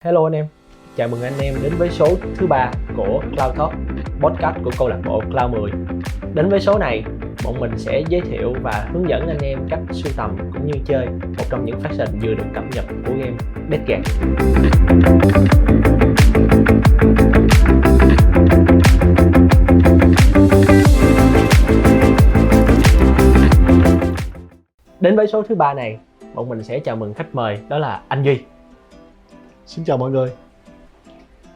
Hello anh em, chào mừng anh em đến với số thứ 3 của Cloud Talk, podcast của câu lạc bộ Cloud 10. Đến với số này, bọn mình sẽ giới thiệu và hướng dẫn anh em cách sưu tầm cũng như chơi một trong những faction vừa được cập nhật của game Deathguard. Đến với số thứ 3 này, bọn mình sẽ chào mừng khách mời, đó là anh Duy. Xin chào mọi người.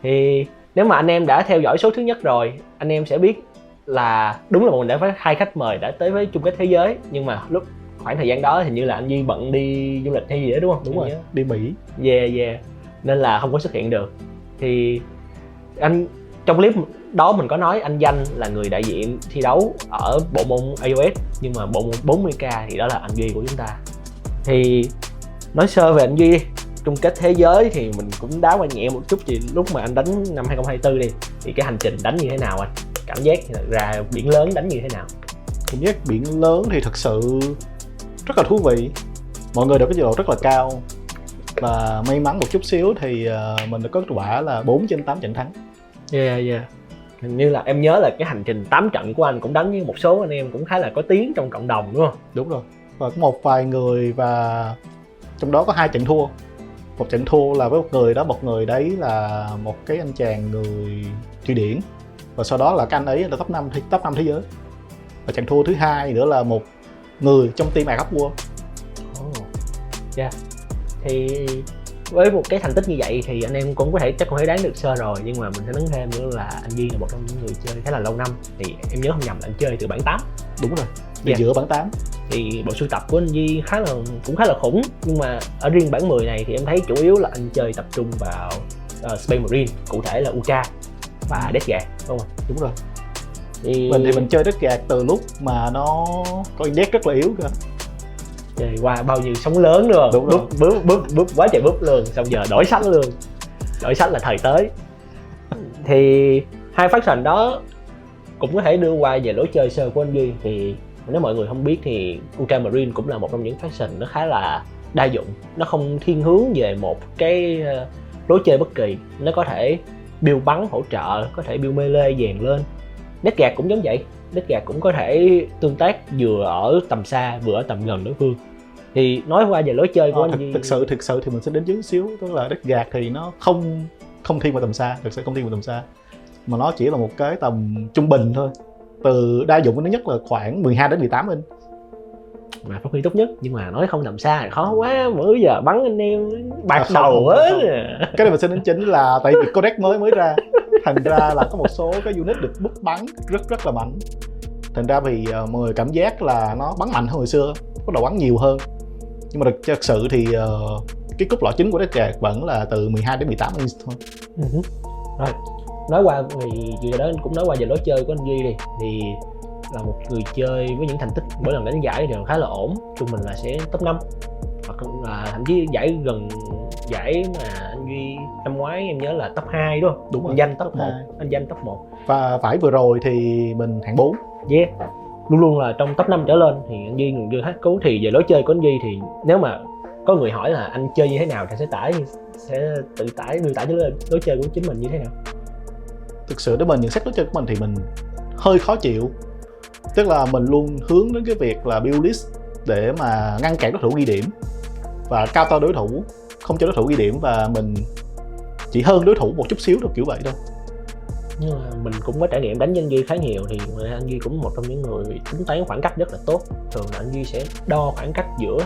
Thì nếu mà anh em đã theo dõi số thứ nhất rồi, anh em sẽ biết là đúng là bọn mình đã có 2 khách mời đã tới với chung kết thế giới. Nhưng mà lúc khoảng thời gian đó hình như là anh Duy bận đi du lịch hay gì đó đúng không? Đúng rồi, đi Mỹ. Yeah. Nên là không có xuất hiện được. Thì anh trong clip đó mình có nói anh Danh là người đại diện thi đấu ở bộ môn iOS, nhưng mà bộ môn 40k thì đó là anh Duy của chúng ta. Thì nói sơ về anh Duy đi. Chung kết thế giới thì mình cũng đá qua nhẹ một chút, thì lúc mà anh đánh năm 2024 đi thì cái hành trình đánh như thế nào anh? Cảm giác ra biển lớn đánh như thế nào? Cảm giác biển lớn thì thật sự rất là thú vị. Mọi người đều có trình độ rất là cao. Và may mắn một chút xíu thì mình đã có kết quả là 4 trên 8 trận thắng. Yeah. Hình như là em nhớ là cái hành trình 8 trận của anh cũng đánh với một số anh em cũng khá là có tiếng trong cộng đồng đúng không? Đúng rồi. Và có một vài người, và trong đó có 2 trận thua. Một trận thua là với một người đó, một người đấy là một cái anh chàng người Thụy Điển. Và sau đó là cái anh ấy là top 5 thế giới. Và trận thua thứ hai nữa là một người trong team Ả Rập World. Thì với một cái thành tích như vậy thì anh em cũng có thể chắc cũng phải đoán được sơ rồi, nhưng mà mình sẽ nói thêm nữa là anh Duy là một trong những người chơi khá là lâu năm. Thì em nhớ không nhầm là anh chơi từ bản 8. Đúng rồi, từ giữa bản 8. Thì bộ sưu tập của anh Duy cũng khá là khủng, nhưng mà ở riêng bản 10 này thì em thấy chủ yếu là anh chơi tập trung vào Space Marine, cụ thể là Ultra và Deathguard, đúng không? Đúng rồi. Thì mình chơi Deathguard từ lúc mà nó có index rất là yếu cơ. Chơi qua bao nhiêu sóng lớn rồi, búp quá trời búp luôn, xong giờ đổi sách luôn. Đổi sách là thời tới. Thì 2 faction đó cũng có thể đưa qua về lối chơi sơ của anh Duy. Thì nếu mọi người không biết thì Ultramarine cũng là một trong những faction nó khá là đa dụng. Nó không thiên hướng về một cái lối chơi bất kỳ. Nó có thể build bắn hỗ trợ, có thể build melee dàn lên. Deathguard cũng giống vậy. Deathguard cũng có thể tương tác vừa ở tầm xa vừa ở tầm gần đối phương. Thì nói qua về lối chơi của anh Duy. Thực sự thì mình sẽ đến chút xíu. Tức là Deathguard thì nó không thiên vào tầm xa. Thực sự không thiên vào tầm xa, mà nó chỉ là một cái tầm trung bình thôi. Từ đa dụng của nó nhất là khoảng 12 đến 18 inch mà phát huy tốt nhất, nhưng mà nói không tầm xa thì khó quá, mỗi giờ bắn anh em bạc đầu á. Cái này mình sẽ đến chính là tại vì codec mới ra, thành ra là có một số cái unit được boost bắn rất là mạnh, thành ra thì mọi người cảm giác là nó bắn mạnh hơn hồi xưa, bắt đầu bắn nhiều hơn. Nhưng mà thực sự thì cái cốt lõi chính của Deathguard vẫn là từ 12 đến 18 inch thôi. Rồi nói qua thì giờ đó anh cũng nói qua về lối chơi của anh Duy đi. Thì là một người chơi với những thành tích mỗi lần đánh giải đều khá là ổn, trung bình là sẽ top 5 hoặc là thậm chí giải mà anh Duy năm ngoái em nhớ là top 2 đúng không? Đúng rồi, anh Danh top 1, 2. Anh Danh top 1. Và phải vừa rồi thì mình hạng 4. Luôn luôn là trong top 5 trở lên. Thì anh Duy người hết cứu. Thì về lối chơi của anh Duy thì nếu mà có người hỏi là anh chơi như thế nào thì sẽ miêu tả cho lối chơi của chính mình như thế nào? Thực sự để mình nhận xét lối chơi của mình thì mình hơi khó chịu. Tức là mình luôn hướng đến cái việc là build list để mà ngăn cản đối thủ ghi điểm và cao to đối thủ, không cho đối thủ ghi điểm, và mình chỉ hơn đối thủ một chút xíu thôi, kiểu vậy thôi. Nhưng mà mình cũng có trải nghiệm đánh với anh Duy khá nhiều, thì anh Duy cũng một trong những người tính toán khoảng cách rất là tốt. Thường là anh Duy sẽ đo khoảng cách giữa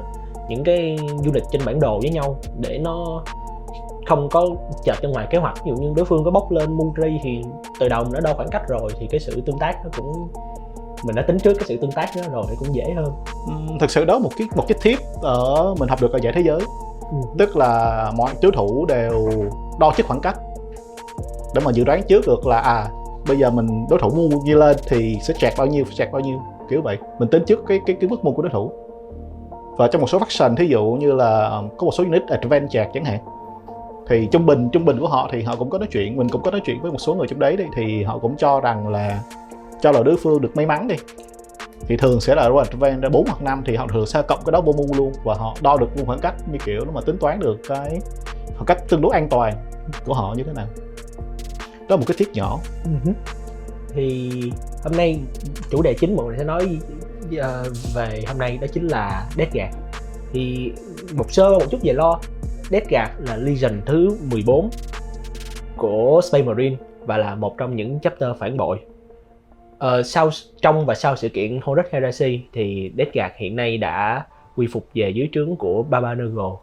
những cái unit trên bản đồ với nhau để nó không có chệch ra ngoài kế hoạch. Ví dụ như đối phương có bốc lên Mundri thì từ đầu mình đã đo khoảng cách rồi, thì cái sự tương tác nó cũng, mình đã tính trước cái sự tương tác đó rồi thì cũng dễ hơn. Thực sự đó một cái tip ở mình học được ở giải thế giới. Tức là mọi đối thủ đều đo trước khoảng cách để mà dự đoán trước được là bây giờ mình đối thủ mua như lên thì sẽ chạc bao nhiêu, kiểu vậy. Mình tính trước cái mức mua của đối thủ. Và trong một số faction, thí dụ như là có một số unit advance chạc chẳng hạn, thì trung bình của họ thì họ cũng có nói chuyện, mình cũng có nói chuyện với một số người trong đấy đi, thì họ cũng cho là đối phương được may mắn đi, thì thường sẽ là advance ra 4 hoặc 5, thì họ thường sẽ cộng cái đó vô mu luôn, và họ đo được luôn khoảng cách, như kiểu nó mà tính toán được cái khoảng cách tương đối an toàn. của họ như thế nào. Đó là một cái tip nhỏ. Thì hôm nay chủ đề chính mọi người sẽ nói về hôm nay đó chính là Deathguard. Thì một chút về lo. Deathguard là Legion thứ 14 của Space Marine và là một trong những chapter phản bội. Trong và sau sự kiện Horus Heresy thì Deathguard hiện nay đã quy phục về dưới trướng của Baba Nurgle,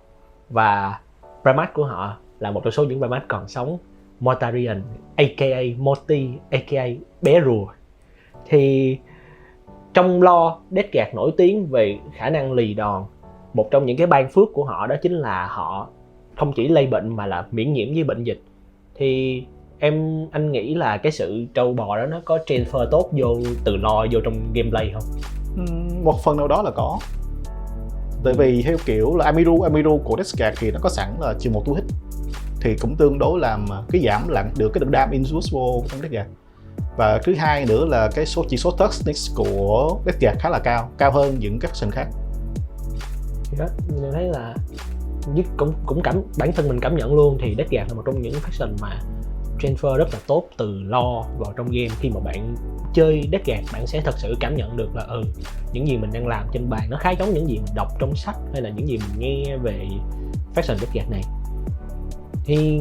và Primat của họ là một trong số những Primat còn sống, Mortarion aka Morty aka bé rùa. Thì trong lore, Deathguard nổi tiếng về khả năng lì đòn. Một trong những cái ban phước của họ đó chính là họ không chỉ lây bệnh mà là miễn nhiễm với bệnh dịch. Thì anh nghĩ là cái sự trâu bò đó nó có transfer tốt từ lore vô trong gameplay không? Một phần nào đó là có. Tại vì theo kiểu là Amiru của Deathguard thì nó có sẵn là trừ 1 tu hit, thì cũng tương đối làm cái giảm lặng được cái đam infuse vô trong Deathguard. Và thứ hai nữa là cái chỉ số toughness của Deathguard khá là cao hơn những các faction khác. Thì đó, mình thấy là cũng bản thân mình cảm nhận luôn, thì Deathguard là một trong những faction mà transfer rất là tốt từ lore vào trong game. Khi mà bạn chơi Deathguard, bạn sẽ thật sự cảm nhận được là những gì mình đang làm trên bàn nó khá giống những gì mình đọc trong sách hay là những gì mình nghe về faction Deathguard này. Thì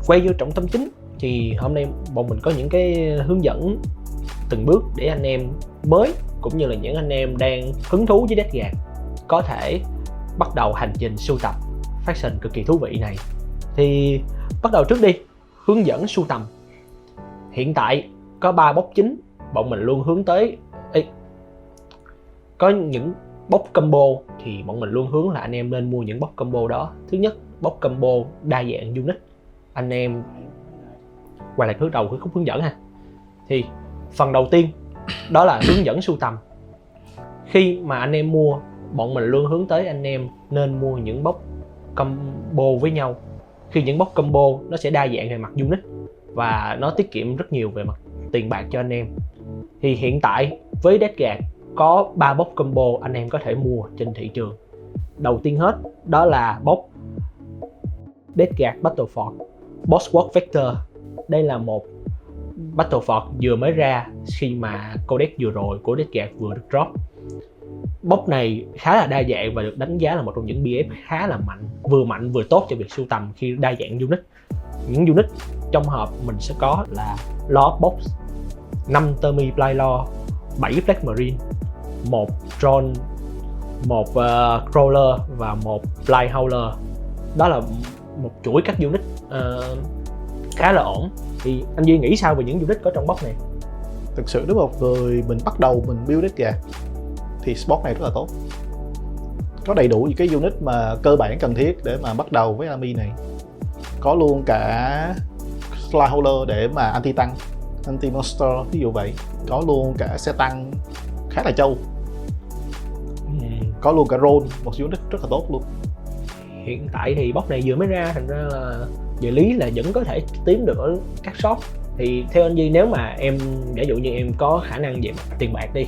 quay vô trọng tâm chính, thì hôm nay bọn mình có những cái hướng dẫn từng bước để anh em mới cũng như là những anh em đang hứng thú với Deathguard có thể bắt đầu hành trình sưu tập faction cực kỳ thú vị này. Thì bắt đầu trước đi, hướng dẫn sưu tầm. Hiện tại có 3 boss chính bọn mình luôn hướng tới. Có những boss combo thì bọn mình luôn hướng là anh em nên mua những boss combo đó. Thứ nhất, boss combo đa dạng unit. Anh em quay lại đầu cái khúc hướng dẫn ha. Thì phần đầu tiên đó là hướng dẫn sưu tầm. Khi mà anh em mua, bọn mình luôn hướng tới anh em nên mua những boss combo với nhau. Khi những boss combo nó sẽ đa dạng về mặt unit và nó tiết kiệm rất nhiều về mặt tiền bạc cho anh em. Thì hiện tại với Deathguard có 3 boss combo anh em có thể mua trên thị trường. Đầu tiên hết đó là boss Deathguard Battlefort Boss Walk Vector. Đây là một Battlefort vừa mới ra khi mà codex vừa rồi của Deathguard vừa được drop. Boss này khá là đa dạng và được đánh giá là một trong những BF khá là mạnh vừa tốt cho việc sưu tầm khi đa dạng unit. Những unit trong hộp mình sẽ có là Lord Box, 5 Termi Plylor, 7 Black Marine, 1 Drone, 1 Crawler và 1 Fly Howler. Đó là một chuỗi các unit khá là ổn. Thì anh Duy nghĩ sao về những unit có trong box này? Thực sự nếu một người mình bắt đầu mình build Deathguard thì box này rất là tốt. Có đầy đủ những cái unit mà cơ bản cần thiết để mà bắt đầu với army này. Có luôn cả Fly Howler để mà anti-tăng, anti-monster ví dụ vậy. Có luôn cả xe tăng khá là trâu. Có luôn cả drone, một unit rất là tốt luôn. Hiện tại thì box này vừa mới ra, thành ra là về lý là vẫn có thể tìm được ở các shop. Thì theo anh Duy, nếu mà em giả dụ như em có khả năng về mặt tiền bạc đi,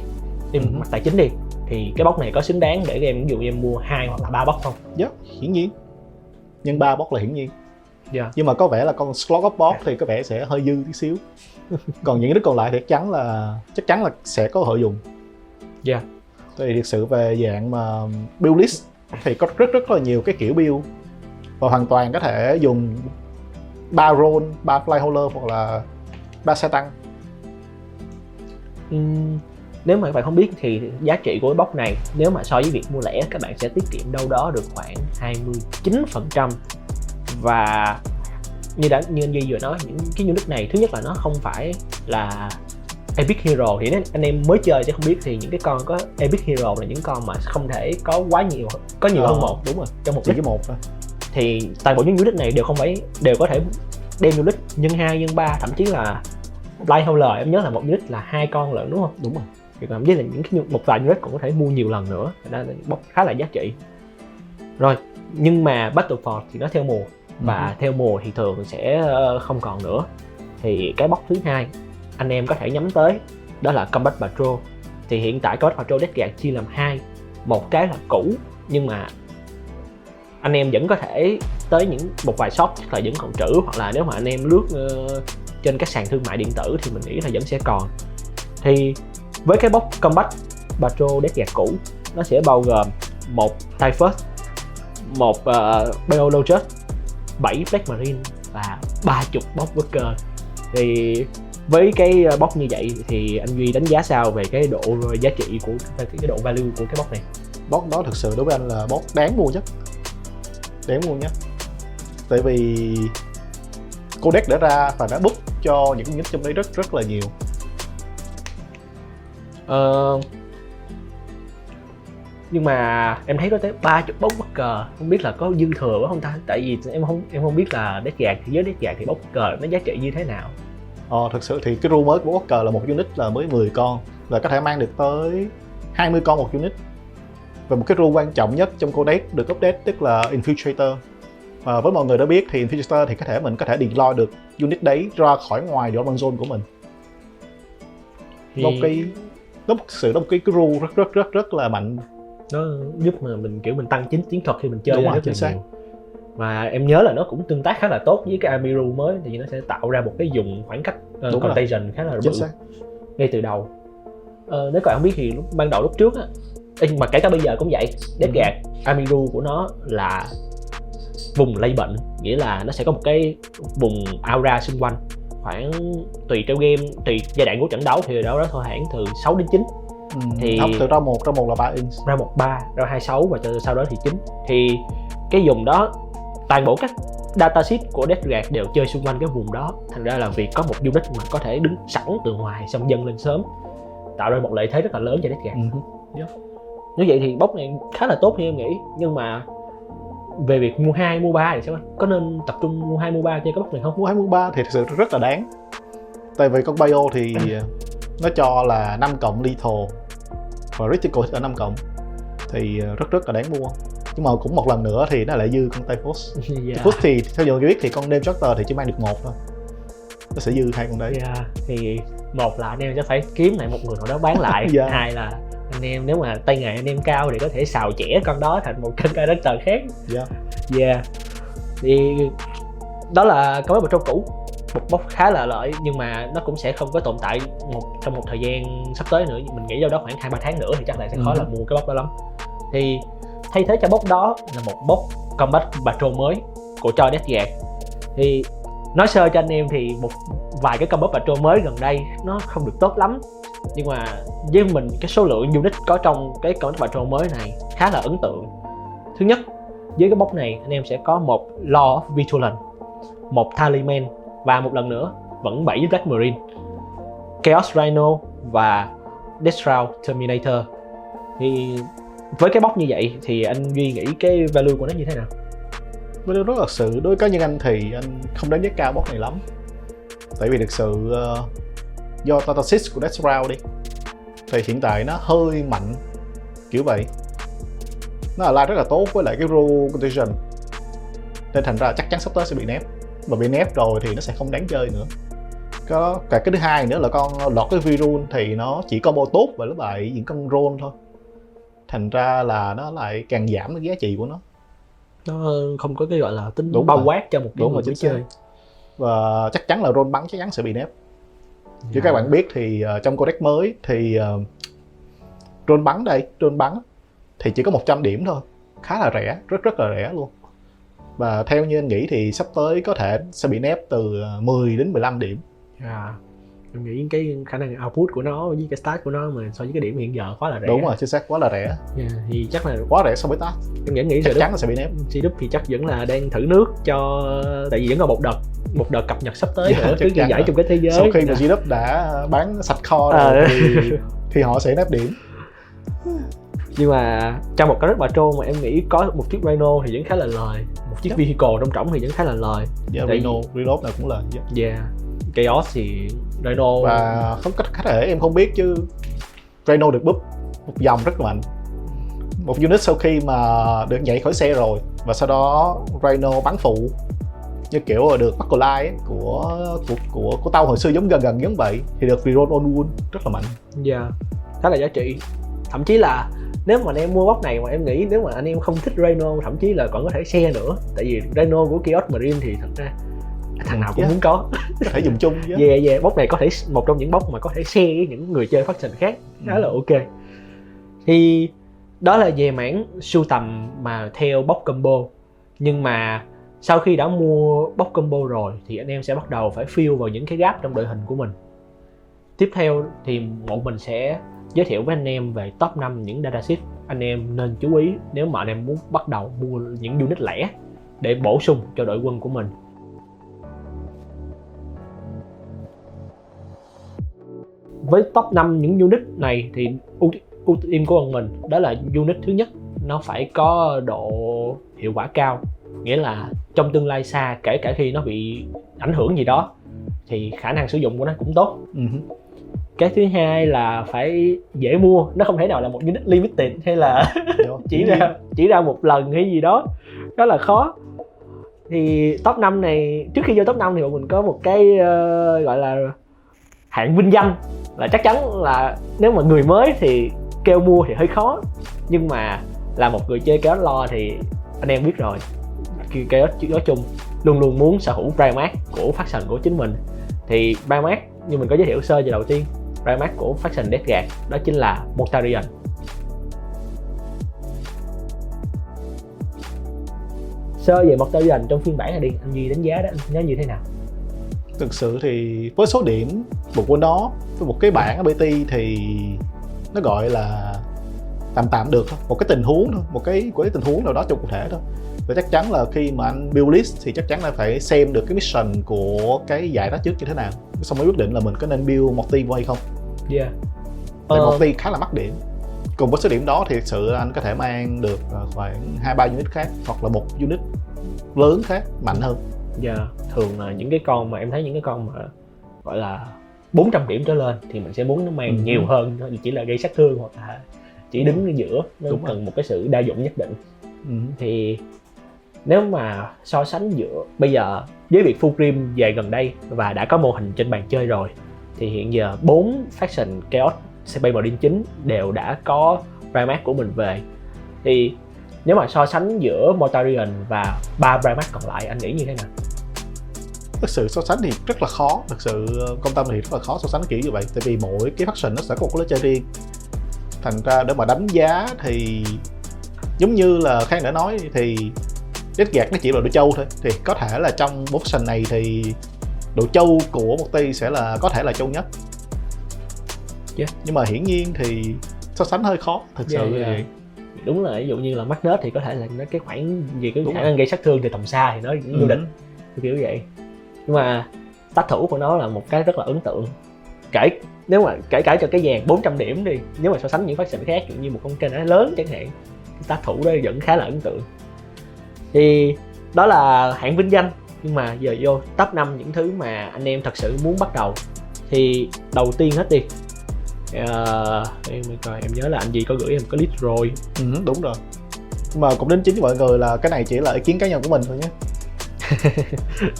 mặt tài chính đi, thì cái box này có xứng đáng để em ví dụ như em mua 2 hoặc là 3 box không? Dạ, hiển nhiên. Nhưng 3 box là hiển nhiên. Yeah. Nhưng mà có vẻ là con slot of box thì có vẻ sẽ hơi dư tí xíu. Còn những đứa còn lại thì chắc chắn là sẽ có hội dùng. Dạ. Thì thực sự về dạng mà build list thì có rất là nhiều cái kiểu build và hoàn toàn có thể dùng 3 drone, 3 fly hauler hoặc là 3 xe tăng. Nếu mà các bạn không biết thì giá trị của cái box này nếu mà so với việc mua lẻ, các bạn sẽ tiết kiệm đâu đó được khoảng 29%. Và như anh Duy vừa nói, những cái unit này thứ nhất là nó không phải là Epic Hero, thì nếu anh em mới chơi chứ không biết thì những cái con có Epic Hero là những con mà không thể có quá nhiều, có nhiều hơn một, đúng rồi, trong một chỉ một thôi. Thì toàn bộ những unit này đều có thể đem unit nhân 2, nhân 3, thậm chí là Fly Howler em nhớ là một unit là 2 con lận, đúng không? Đúng rồi. Thì thậm chí là một vài unit cũng có thể mua nhiều lần nữa, đó là box khá là giá trị. Rồi, nhưng mà Battlefort thì nó theo mùa, và theo mùa thì thường sẽ không còn nữa. Thì cái box thứ hai anh em có thể nhắm tới đó là Combat Patrol. Thì hiện tại Combat Patrol Deathguard chia làm 2, một cái là cũ nhưng mà anh em vẫn có thể tới một vài shop chắc là vẫn còn trữ, hoặc là nếu mà anh em lướt trên các sàn thương mại điện tử thì mình nghĩ là vẫn sẽ còn. Thì với cái box Combat Patrol Death cũ, nó sẽ bao gồm một Typhus, một Biologus, 7 Black Marine và 30 box Worker. Thì với cái box như vậy thì anh Duy đánh giá sao về cái độ giá trị của cái độ value của cái box này? Box đó thực sự đối với anh là box đáng mua nhất. Đáng mua nhất. Tại vì Codex đã ra và đã book cho những unit trong đấy rất là nhiều. Nhưng mà em thấy có tới 30 box Worker, không biết là có dư thừa quá không ta? Tại vì em không biết là Death Guard thì với Death Guard thì box Worker nó giá trị như thế nào. Thực sự thì cái rule mới của Walker là một unit là mới 10 con và có thể mang được tới 20 con một unit. Và một cái rule quan trọng nhất trong Codex được update tức là Infiltrator. Và với mọi người đã biết thì Infiltrator thì mình có thể deploy được unit đấy ra khỏi ngoài Dormant Zone của mình. Thì... một cái rule rất là mạnh. Nó giúp mà mình mình tăng chiến thuật khi mình chơi rất là nhiều. Và em nhớ là nó cũng tương tác khá là tốt với cái Army Rule mới, thì nó sẽ tạo ra một cái vùng khoảng cách contagion khá là bự ngay từ đầu. Nếu các bạn biết thì ban đầu lúc trước á, mà kể cả bây giờ cũng vậy, Death Guard Army Rule của nó là vùng lây bệnh, nghĩa là nó sẽ có một cái vùng aura xung quanh, khoảng tùy theo game, tùy giai đoạn của trận đấu thì đâu đó thôi khoảng từ 6 đến 9. Thì từ ra một là 3 inch, ra 1 3, ra 2 6 và sau đó thì 9. Thì cái vùng đó toàn bộ các datasheet của Death Guard đều chơi xung quanh cái vùng đó, thành ra là việc có một unit mà có thể đứng sẵn từ ngoài xong dâng lên sớm tạo ra một lợi thế rất là lớn cho Death Guard. Như vậy thì box này khá là tốt theo em nghĩ, nhưng mà về việc mua 2, mua 3 thì sao? Có nên tập trung mua 2, mua 3 chơi cái box này không? Mua 2, mua 3 thì thực sự rất là đáng. Tại vì con Bio thì nó cho là 5 cộng lethal và critical ở 5 cộng thì rất là đáng mua. Nhưng mà cũng một lần nữa thì nó lại dư con Typhus. Typhus thì theo nhiều người biết thì con Name Doctor thì chỉ mang được 1 thôi. Nó sẽ dư 2 con đấy. Thì một là anh em sẽ phải kiếm lại một người nào đó bán lại. Hai là anh em nếu mà tay nghề anh em cao thì có thể xào chẻ con đó thành một kênh character khác. Thì đó là Combat Patrol cũ, một box khá là lợi, nhưng mà nó cũng sẽ không có tồn tại trong một thời gian sắp tới nữa. Mình nghĩ đâu đó khoảng 2-3 tháng nữa thì chắc là sẽ khó là mua cái box đó lắm. Thì thay thế cho box đó là một box Combat Patrol mới của cho Death Guard. Thì nói sơ cho anh em thì một vài cái Combat Patrol mới gần đây nó không được tốt lắm, nhưng mà với mình cái số lượng unit có trong cái Combat Patrol mới này khá là ấn tượng. Thứ nhất, với cái box này anh em sẽ có một Lord of Vigilance, một Talisman và một lần nữa vẫn 7 Black Marine, Chaos Rhino và Deathshroud Terminator. Thì với cái box như vậy thì anh Duy nghĩ cái value của nó như thế nào? Value rất là sự đối với cá nhân anh thì anh không đánh giá cao box này lắm. Tại vì thực sự do datasheet của Deathshroud đi thì hiện tại nó hơi mạnh kiểu vậy. Nó align rất là tốt với lại cái rule condition, nên thành ra chắc chắn sắp tới sẽ bị nép, mà bị nép rồi thì nó sẽ không đáng chơi nữa. Cả cái thứ hai nữa là con lọt cái virus thì nó chỉ combo tốt và nó lại những con roll thôi, thành ra là nó lại càng giảm cái giá trị của nó không có cái gọi là tính bao quát cho một cái người mới chơi. Và chắc chắn là roll bắn chắc chắn sẽ bị nép. Như các bạn biết thì trong codex mới thì roll bắn thì chỉ có 100 điểm thôi, khá là rẻ, rất là rẻ luôn. Và theo như anh nghĩ thì sắp tới có thể sẽ bị nép từ 10 đến 15 điểm. Em nghĩ cái khả năng output của nó với cái stat của nó mà so với cái điểm hiện giờ quá là rẻ. Đúng rồi, chính xác, quá là rẻ. Thì chắc là quá rẻ so với stat. Em nghĩ chắc chắn là sẽ bị nép. Seedup thì chắc vẫn là đang thử nước cho, tại vì vẫn còn một đợt cập nhật sắp tới nữa trước giải chung cái thế giới. Sau khi mà Seedup đã bán sạch kho rồi thì họ sẽ nép điểm. Nhưng mà trong một cái rất Patrol mà em nghĩ có một chiếc Rhino thì vẫn khá là lời, một chiếc vehicle trong trỏng thì vẫn khá là lời. Rhino reload nào cũng lời. Chaos thì Rhino và không có thể em không biết chứ Rhino được búp một dòng rất là mạnh. Một unit sau khi mà được nhảy khỏi xe rồi và sau đó Rhino bắn phụ như kiểu được Buckle Line của tao hồi xưa gần giống vậy thì được reroll on wound rất là mạnh. khá là giá trị. Thậm chí là nếu mà anh em mua box này mà em nghĩ nếu mà anh em không thích Rhino, thậm chí là còn có thể share nữa, tại vì Rhino của Chaos Marine thì thật ra thằng nào cũng muốn có thể dùng chung chứ. Yeah, box này có thể một trong những box mà có thể share với những người chơi faction khác, khá là ok. Thì đó là về mảng sưu tầm mà theo box combo. Nhưng mà sau khi đã mua box combo rồi thì anh em sẽ bắt đầu phải fill vào những cái gap trong đội hình của mình. Tiếp theo thì bọn mình sẽ giới thiệu với anh em về top 5 những datasheet anh em nên chú ý nếu mà anh em muốn bắt đầu mua những unit lẻ để bổ sung cho đội quân của mình. Với top 5 những unit này thì ưu tiên của bọn mình đó là unit thứ nhất, nó phải có độ hiệu quả cao, nghĩa là trong tương lai xa kể cả khi nó bị ảnh hưởng gì đó thì khả năng sử dụng của nó cũng tốt. Cái thứ hai là phải dễ mua, nó không thể nào là một unit limited hay là chỉ ra một lần hay gì đó, rất là khó. Thì top 5 này, trước khi vô top 5 thì bọn mình có một cái gọi là hạng vinh danh, là chắc chắn là nếu mà người mới thì kêu mua thì hơi khó, nhưng mà là một người chơi Chaos Lore thì anh em biết rồi, Chaos nói chung luôn luôn muốn sở hữu Primarch của faction của chính mình. Thì Primarch như mình có giới thiệu sơ về đầu tiên, Primarch của faction Deathguard đó chính là Mortarion. Sơ về Mortarion trong phiên bản này đi, anh Duy đánh giá đó, anh nhớ như thế nào? Thực sự thì với số điểm một của nó, với một cái bảng ở BT thì nó gọi là tạm được thôi, một cái tình huống thôi, một cái tình huống nào đó trong cụ thể thôi. Và chắc chắn là khi mà anh build list thì chắc chắn là phải xem được cái mission của cái giải đó trước như thế nào, xong mới quyết định là mình có nên build Morty hay không. Tại Morty khá là mắc điểm. Cùng với số điểm đó thì thực sự anh có thể mang được khoảng 2-3 unit khác, hoặc là một unit lớn khác mạnh hơn. Thường là những cái con mà em thấy những cái con mà gọi là 400 điểm trở lên thì mình sẽ muốn nó mang nhiều hơn, chỉ là gây sát thương hoặc là chỉ đứng ở giữa, nó cần một cái sự đa dụng nhất định. Thì nếu mà so sánh giữa bây giờ với việc Fulgrim về gần đây và đã có mô hình trên bàn chơi rồi, thì hiện giờ 4 faction Chaos CP Marine chính đều đã có Primarch của mình về. Thì nếu mà so sánh giữa Mortarion và 3 Primarch còn lại, anh nghĩ như thế nào? Thực sự so sánh thì rất là khó, thực sự công tâm thì rất là khó so sánh kiểu như vậy, tại vì mỗi cái faction nó sẽ có một cái lối chơi riêng. Thành ra để mà đánh giá thì giống như là Khang đã nói thì Deathguard nó chỉ là đội châu thôi, thì có thể là trong bộ faction này thì đội châu của một ty sẽ là có thể là châu nhất. Nhưng mà hiển nhiên thì so sánh hơi khó thực sự. Đúng là ví dụ như là Magnet thì có thể là nó cái khoảng gì cái khả năng gây sát thương thì tầm xa thì nó vô địch kiểu vậy. Nhưng mà tác thủ của nó là một cái rất là ấn tượng. Nếu mà kể cả cho cái dàn 400 điểm đi, nếu mà so sánh những faction khác như một con kênh lớn chẳng hạn, cái tác thủ đó vẫn khá là ấn tượng. Thì đó là hạng vinh danh. Nhưng mà giờ vô top 5 những thứ mà anh em thật sự muốn bắt đầu. Thì đầu tiên hết đi, em coi, em nhớ là anh Duy có gửi em có list rồi. Đúng rồi. Nhưng mà cũng đến chính với mọi người là cái này chỉ là ý kiến cá nhân của mình thôi nhé.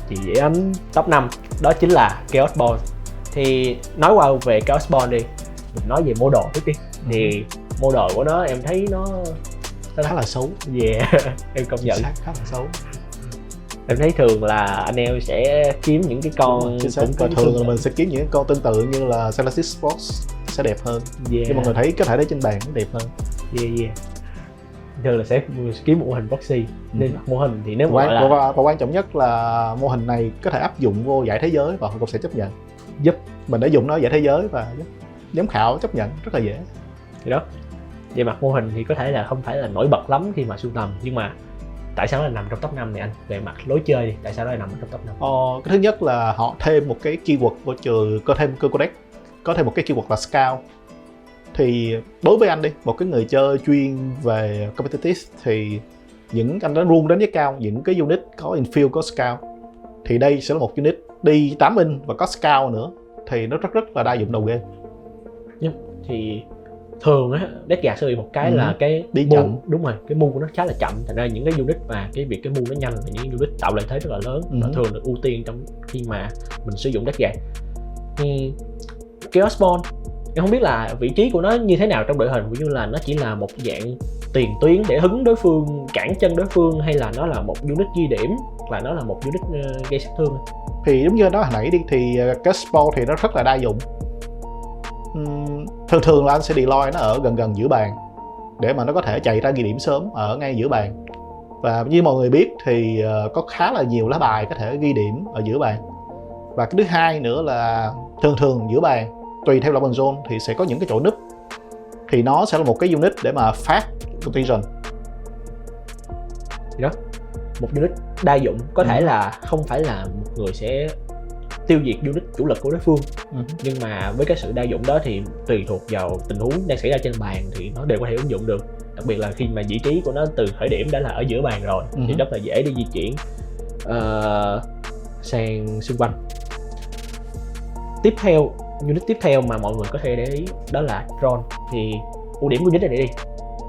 Thì vậy anh, top 5 đó chính là Chaos Ball. Thì nói qua về Chaos Ball đi, mình nói về mô đồ trước đi. Thì mô đồ của nó em thấy nó khá là xấu. Em công nhận khá là xấu. Em thấy thường là anh em sẽ kiếm những cái con cũng thường là mình sẽ kiếm những con tương tự như là Salasis Sports sẽ đẹp hơn. Nhưng mà người thấy có thể thấy trên bàn nó đẹp hơn. Thường là sẽ kiếm một mô hình proxy. Nên mô hình thì nếu mà và quan trọng nhất là mô hình này có thể áp dụng vô giải thế giới và họ cũng sẽ chấp nhận. Giúp mình đã dùng nó giải thế giới và giám khảo chấp nhận rất là dễ. Thì đó, về mặt mô hình thì có thể là không phải là nổi bật lắm khi mà sưu tầm, nhưng mà tại sao nó nằm trong top 5 này anh? Về mặt lối chơi thì tại sao nó lại nằm trong top 5? Cái thứ nhất là họ thêm một cái keyword vào trừ, có thêm cơ codex, có thêm một cái keyword là scout. Thì đối với anh đi, một cái người chơi chuyên về competitive thì những anh đã luôn đánh giá cao những cái unit có infill, có scout. Thì đây sẽ là một unit đi 8 inch và có scout nữa, thì nó rất là đa dụng đầu game. Thì thường á, Deathguard sẽ bị một cái là cái đi chậm. Đúng rồi, cái move của nó khá là chậm, thành ra những cái unit và cái việc cái move nó nhanh là những unit tạo lợi thế rất là lớn và thường được ưu tiên trong khi mà mình sử dụng Deathguard. Chaos Ball Em không biết là vị trí của nó như thế nào trong đội hình, ví dụ là nó chỉ là một dạng tiền tuyến để hứng đối phương, cản chân đối phương, hay là nó là một unit ghi điểm, hoặc là nó là một unit gây sát thương. Thì giống như nó hồi nãy đi thì cái support thì nó rất là đa dụng. Thường là anh sẽ deploy nó ở gần giữa bàn để mà nó có thể chạy ra ghi điểm sớm ở ngay giữa bàn. Và như mọi người biết thì có khá là nhiều lá bài có thể ghi điểm ở giữa bàn. Và cái thứ hai nữa là thường giữa bàn tùy theo Global Zone thì sẽ có những cái chỗ núp, thì nó sẽ là một cái unit để mà phát contingent. Thì đó, một unit đa dụng, có thể là không phải là một người sẽ tiêu diệt unit chủ lực của đối phương, nhưng mà với cái sự đa dụng đó thì tùy thuộc vào tình huống đang xảy ra trên bàn thì nó đều có thể ứng dụng được. Đặc biệt là khi mà vị trí của nó từ khởi điểm đã là ở giữa bàn rồi thì rất là dễ để di chuyển sang xung quanh. Tiếp theo, unit tiếp theo mà mọi người có thể để ý đó là drone. Thì ưu điểm của unit này đi,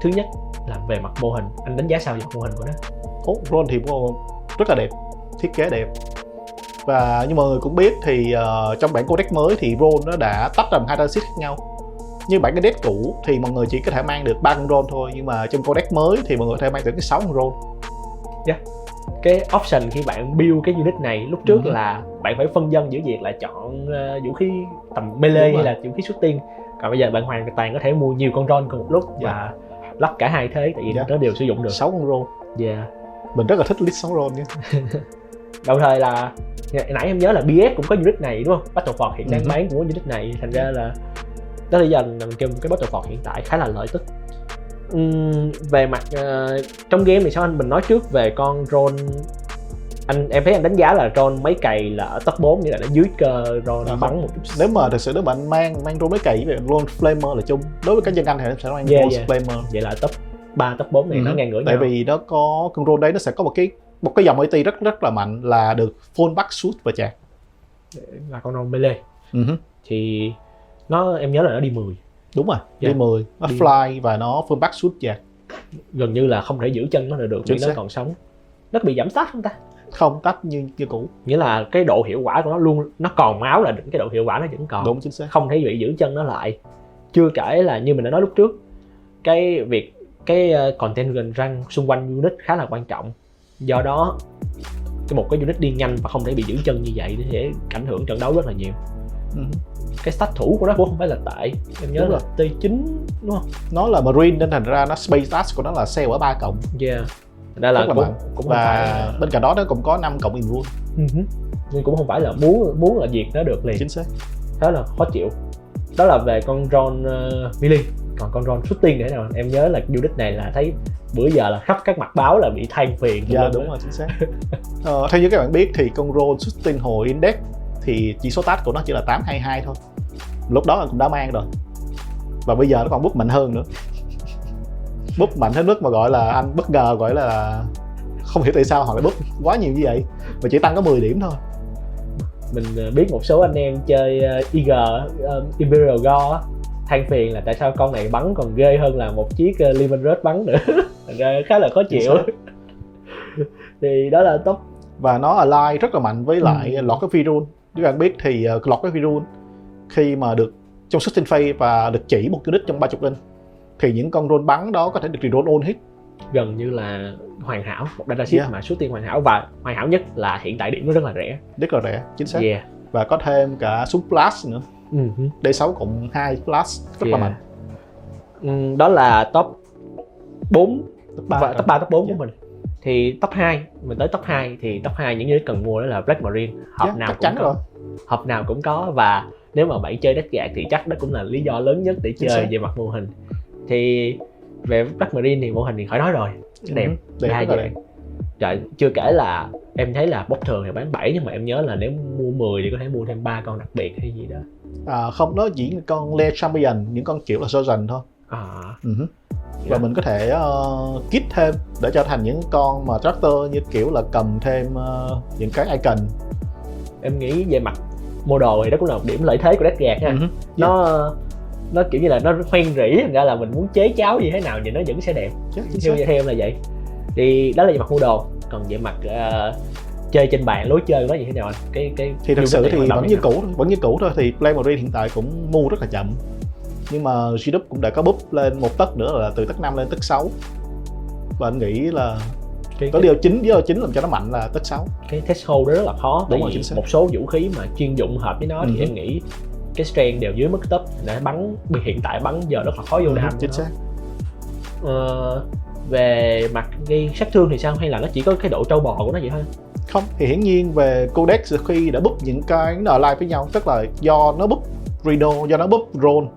thứ nhất là về mặt mô hình, anh đánh giá sao về mô hình của nó? Drone thì rất là đẹp, thiết kế đẹp. Và như mọi người cũng biết thì trong bản codex mới thì drone nó đã tách ra 2 transit khác nhau. Như bản codex cũ thì mọi người chỉ có thể mang được 3 con drone thôi, nhưng mà trong codex mới thì mọi người có thể mang được 6 con drone. Cái option khi bạn build cái unit này lúc trước là bạn phải phân dân giữa việc là chọn vũ khí tầm melee hay là vũ khí shooting, còn bây giờ bạn hoàn toàn có thể mua nhiều con drone cùng một lúc và lắp cả hai thế, tại vì nó đều sử dụng được 6 con drone. Mình rất là thích list 6 drone nha. Đồng thời là nãy em nhớ là BS cũng có unit này đúng không? Battleford hiện đang bán của unit này, thành ra là đó là lý do mình kêu cái Battleford hiện tại khá là lợi tức. Về mặt trong game thì sao anh, mình nói trước về con drone. Em thấy anh đánh giá là drone máy cày là ở top 4, nghĩa là nó dưới cơ drone bắn một chút. Nếu mà thực sự nếu bạn mang drone máy cày với drone flamer là chung, đối với cá nhân anh thì em sẽ mang drone flamer. Vậy là top 3, top 4 này nó ngang ngửa nhau. Tại vì nó có con drone đấy, nó sẽ có một cái dòng AT rất là mạnh là được full back shoot và chạc, là con drone melee. Thì em nhớ là nó đi 10. Đúng rồi, đi 10, nó fly và nó full back shoot chạc. Gần như là không thể giữ chân nó được vì nó còn sống. Nó bị giảm stat không ta? Không, tách như cũ. Nghĩa là cái độ hiệu quả của nó luôn, nó còn máu là cái độ hiệu quả nó vẫn còn. Đúng, chính xác. Không thể bị giữ chân nó lại. Chưa kể là như mình đã nói lúc trước, cái contingent run xung quanh unit khá là quan trọng. Do đó một cái unit đi nhanh và không thể bị giữ chân như vậy sẽ ảnh hưởng trận đấu rất là nhiều. Cái stat thủ của nó cũng không phải là tệ, em nhớ là T9 đúng không? Nó là Marine nên thành ra nó space stats của nó là sale ở 3 cộng. Đây là cũng và bên cạnh đó nó cũng có 5 cộng invuln. Nhưng cũng không phải là muốn là diệt nó được liền. Chính xác. Đó là khó chịu. Đó là về con drone melee. Còn con drone shooting thế nào? Em nhớ là unit này là thấy bữa giờ là khắp các mặt báo là bị than phiền. Đúng rồi, chính xác. Theo như các bạn biết thì con drone shooting hồi index thì chỉ số stat của nó chỉ là 822 thôi. Lúc đó anh cũng đã mang rồi. Và bây giờ nó còn búp mạnh hơn nữa. Búp mạnh đến mức mà gọi là anh bất ngờ, gọi là không hiểu tại sao họ lại búp quá nhiều như vậy mà chỉ tăng có 10 điểm thôi. Mình biết một số anh em chơi IG Imperial Gore than phiền là tại sao con này bắn còn ghê hơn là một chiếc Lehman Russ bắn nữa. Thành ra khá là khó chịu. Thì đó là top. Và nó align rất là mạnh với lại Lord of Virun. Các bạn biết thì Lord of Virun khi mà được trong shooting phase và được chỉ một unit trong 30 inch thì những con drone bắn đó có thể được reroll all hit. Gần như là hoàn hảo, một data sheet mà shooting hoàn hảo, và hoàn hảo nhất là hiện tại điểm nó rất là rẻ. Rất là rẻ, chính xác. Và có thêm cả súng plus nữa. D6 cộng 2 plus rất là mạnh. Đó là top 4 và top 3, top 4 của mình. Thì top 2, mình tới top 2 thì top 2 những unit cần mua đó là Black Marine. Hộp nào cũng có, và nếu mà bạn chơi deck gạt thì chắc đó cũng là lý do lớn nhất để chơi về mặt mô hình. Thì về Black Marine thì mô hình thì khỏi nói rồi, đẹp đa dạng. Trời, chưa kể là em thấy là box thường thì bán 7, nhưng mà em nhớ là nếu mua 10 thì có thể mua thêm 3 con đặc biệt hay gì đó. Không, nó chỉ con Le Champion, những con kiểu là Surgeon thôi. Và mình có thể kit thêm để cho thành những con mà tractor như kiểu là cầm thêm những cái icon. Em nghĩ về mặt model thì đó cũng là một điểm lợi thế của deck gạt nha. Nó kiểu như là nó hoen rỉ, thành ra là mình muốn chế cháo như thế nào thì nó vẫn sẽ đẹp. Theo em là vậy. Thì đó là về mặt model. Còn về mặt chơi trên bàn, lối chơi của nó như thế nào anh? Thì thực sự thì vẫn như cũ thôi. Thì Black Marine hiện tại cũng mua rất là chậm. Nhưng mà G-Dub cũng đã có búp lên 1 tấc nữa là từ tấc 5 lên tấc 6. Và anh nghĩ là có lý do chính làm cho nó mạnh là tấc 6. Cái threshold đó rất là khó. Đúng rồi, chính xác. Một số vũ khí mà chuyên dụng hợp với nó thì em nghĩ cái strength đều dưới mức tấp để bắn, hiện tại bắn giờ rất là khó vô đam. Chính xác. Về mặt gây sát thương thì sao, hay là nó chỉ có cái độ trâu bò của nó vậy thôi? Không, thì hiển nhiên về Codex khi đã búp những cái nó align với nhau, tức là do nó búp Rhino, do nó búp Drone,